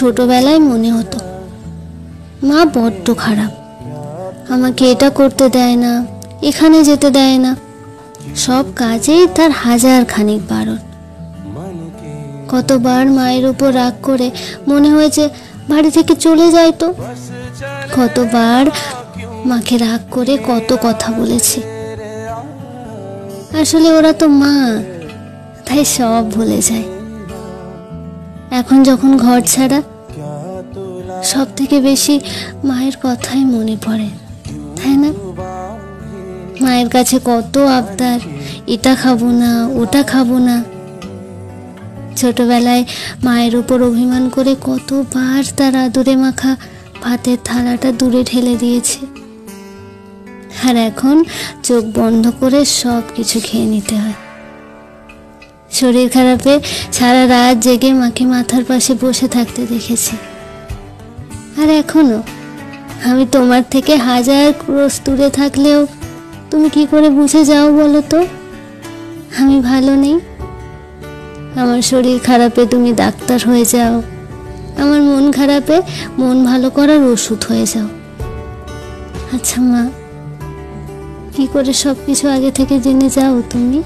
ছোটবেলায় মনে হতো মা বড্ড খারাপ, আমাকে এটা করতে দেয় না, এখানে যেতে দেয় না, সব কাজেই তার হাজার খানিক বারণ। কতবার মায়ের উপর রাগ করে মনে হয়েছে বাড়ি থেকে চলে যায় তো, কতবার মাকে রাগ করে কত কথা বলেছি। আসলে ওরা তো মা, তাই সব ভুলে যায়। এখন যখন ঘর ছাড়া, সব থেকে বেশি মায়ের কথাই মনে পড়ে, তাই না? মায়ের কাছে কত আবদার, এটা খাবো না, ওটা খাবো না। ছোটবেলায় মায়ের উপর অভিমান করে কতবার তার আদরে মাখা ভাতের থালাটা দূরে ঠেলে দিয়েছে। আর এখন চোখ বন্ধ করে সব কিছু খেয়ে নিতে হয়। শরীর খারাপে সারা রাত জেগে মাকে মাথার পাশে বসে থাকতে দেখেছি। আর এখনো আমি তোমার থেকে হাজার ক্রোশ দূরে থাকলেও তুমি কি করে বুঝে যাও বলো তো আমি ভালো নেই? আমার শরীর খারাপে তুমি ডাক্তার হয়ে যাও, আমার মন খারাপে মন ভালো করার ওষুধ হয়ে যাও। আচ্ছা মা, কি করে সব কিছু আগে থেকে জেনে যাও তুমি?